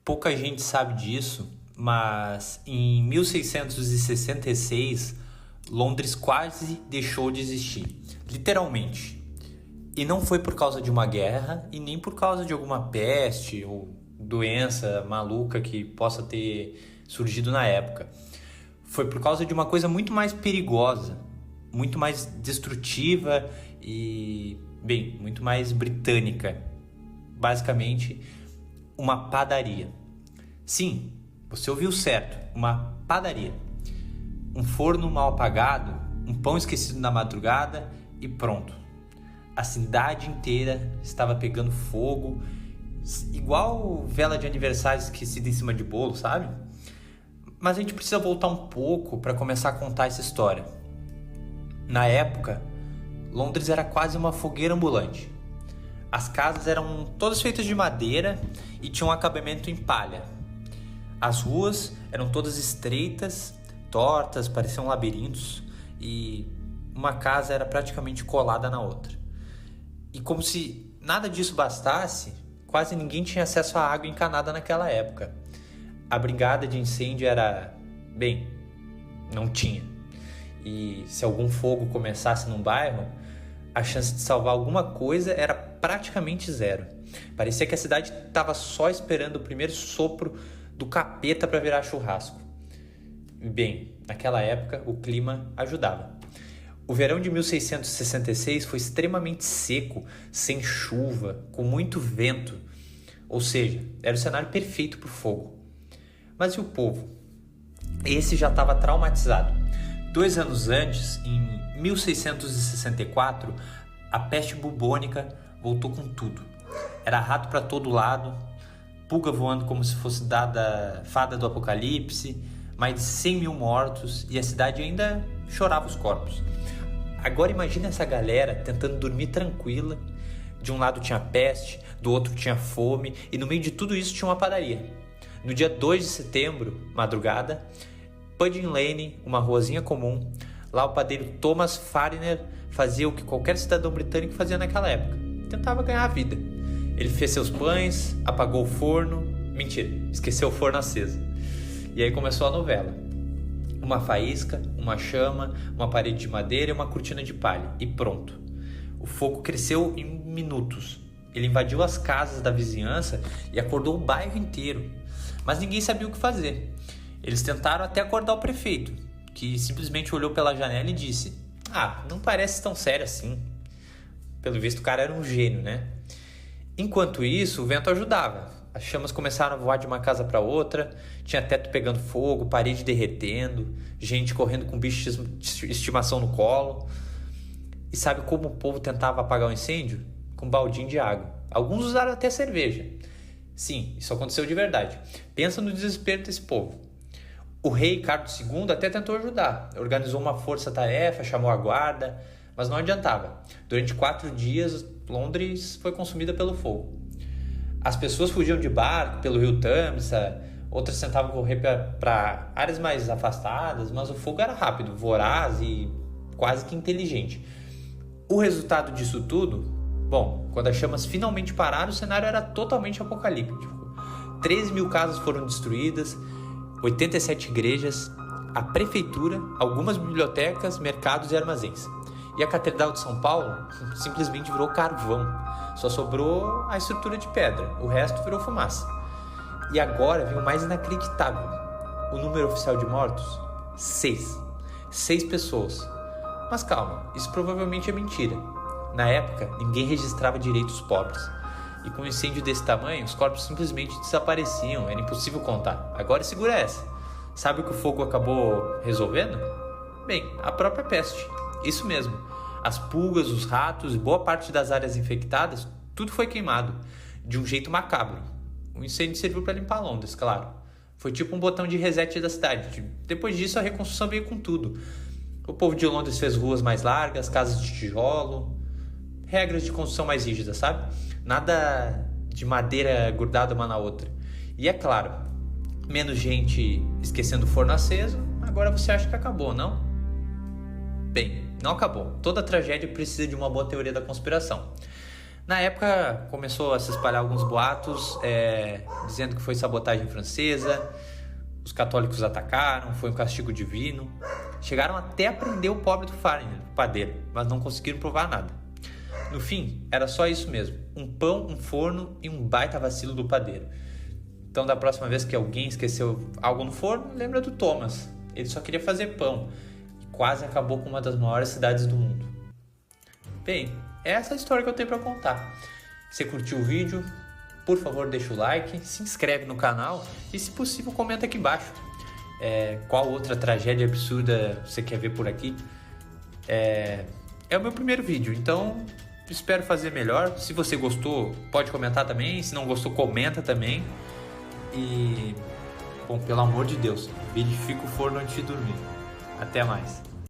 Pouca gente sabe disso, mas em 1666, Londres quase deixou de existir, literalmente. E não foi por causa de uma guerra e nem por causa de alguma peste ou doença maluca que possa ter surgido na época. Foi por causa de uma coisa muito mais perigosa, muito mais destrutiva e, muito mais britânica. Basicamente, uma padaria. Sim, você ouviu certo, uma padaria. Um forno mal apagado, um pão esquecido na madrugada e pronto. A cidade inteira estava pegando fogo, igual vela de aniversário esquecida em cima de bolo, sabe? Mas a gente precisa voltar um pouco para começar a contar essa história. Na época, Londres era quase uma fogueira ambulante. As casas eram todas feitas de madeira e tinham um acabamento em palha. As ruas eram todas estreitas, tortas, pareciam labirintos, e uma casa era praticamente colada na outra. E como se nada disso bastasse, quase ninguém tinha acesso à água encanada naquela época. A brigada de incêndio era... não tinha. E se algum fogo começasse num bairro, a chance de salvar alguma coisa era praticamente zero. Parecia que a cidade estava só esperando o primeiro sopro do capeta para virar churrasco. Naquela época o clima ajudava. O verão de 1666 foi extremamente seco, sem chuva, com muito vento. Ou seja, era o cenário perfeito para o fogo. Mas e o povo? Esse já estava traumatizado. 2 anos antes, em 1664, a peste bubônica voltou com tudo. Era rato para todo lado, pulga voando como se fosse dada fada do apocalipse, mais de 100 mil mortos e a cidade ainda chorava os corpos. Agora imagina essa galera tentando dormir tranquila. De um lado tinha peste, do outro tinha fome e no meio de tudo isso tinha uma padaria. No dia 2 de setembro, madrugada, Pudding Lane, uma ruazinha comum, lá o padeiro Thomas Fariner fazia o que qualquer cidadão britânico fazia naquela época. Tentava ganhar a vida. Ele fez seus pães, apagou o forno... Mentira, esqueceu o forno aceso. E aí começou a novela. Uma faísca, uma chama, uma parede de madeira e uma cortina de palha. E pronto. O fogo cresceu em minutos. Ele invadiu as casas da vizinhança e acordou o bairro inteiro. Mas ninguém sabia o que fazer. Eles tentaram até acordar o prefeito, que simplesmente olhou pela janela e disse: não parece tão sério assim. Pelo visto o cara era um gênio, né? Enquanto isso, o vento ajudava. As chamas começaram a voar de uma casa para outra, tinha teto pegando fogo, parede derretendo, gente correndo com bicho de estimação no colo. E sabe como o povo tentava apagar o incêndio? Com um baldinho de água. Alguns usaram até cerveja. Sim, isso aconteceu de verdade. Pensa no desespero desse povo. O rei Carlos II até tentou ajudar. Organizou uma força-tarefa, chamou a guarda, mas não adiantava. Durante 4 dias, Londres foi consumida pelo fogo. As pessoas fugiam de barco pelo rio Tâmisa, outras tentavam correr para áreas mais afastadas, mas o fogo era rápido, voraz e quase que inteligente. O resultado disso tudo? Quando as chamas finalmente pararam, o cenário era totalmente apocalíptico. 13 mil casas foram destruídas, 87 igrejas, a prefeitura, algumas bibliotecas, mercados e armazéns. E a Catedral de São Paulo simplesmente virou carvão. Só sobrou a estrutura de pedra, o resto virou fumaça. E agora vem o mais inacreditável. O número oficial de mortos? 6. 6 pessoas. Mas calma, isso provavelmente é mentira. Na época, ninguém registrava direito os pobres. E com um incêndio desse tamanho, os corpos simplesmente desapareciam, era impossível contar. Agora segura essa. Sabe o que o fogo acabou resolvendo? A própria peste. Isso mesmo. As pulgas, os ratos e boa parte das áreas infectadas, tudo foi queimado. De um jeito macabro. O incêndio serviu para limpar Londres, claro. Foi tipo um botão de reset da cidade. Depois disso, a reconstrução veio com tudo. O povo de Londres fez ruas mais largas, casas de tijolo, regras de construção mais rígidas, sabe? Nada de madeira grudada uma na outra. E é claro, menos gente esquecendo o forno aceso. Agora você acha que acabou, não? Não acabou. Toda tragédia precisa de uma boa teoria da conspiração. Na época começou a se espalhar alguns boatos dizendo que foi sabotagem francesa, os católicos atacaram, foi um castigo divino. Chegaram até a prender o pobre do padeiro, mas não conseguiram provar nada. No fim, era só isso mesmo, um pão, um forno e um baita vacilo do padeiro. Então da próxima vez que alguém esqueceu algo no forno, lembra do Thomas. Ele só queria fazer pão e quase acabou com uma das maiores cidades do mundo. Bem, essa é a história que eu tenho para contar. Se curtiu o vídeo, por favor deixa o like, se inscreve no canal e se possível comenta aqui embaixo. Qual outra tragédia absurda você quer ver por aqui? É o meu primeiro vídeo, então espero fazer melhor. Se você gostou, pode comentar também. Se não gostou, comenta também. E, bom, pelo amor de Deus, verifica o forno antes de dormir. Até mais.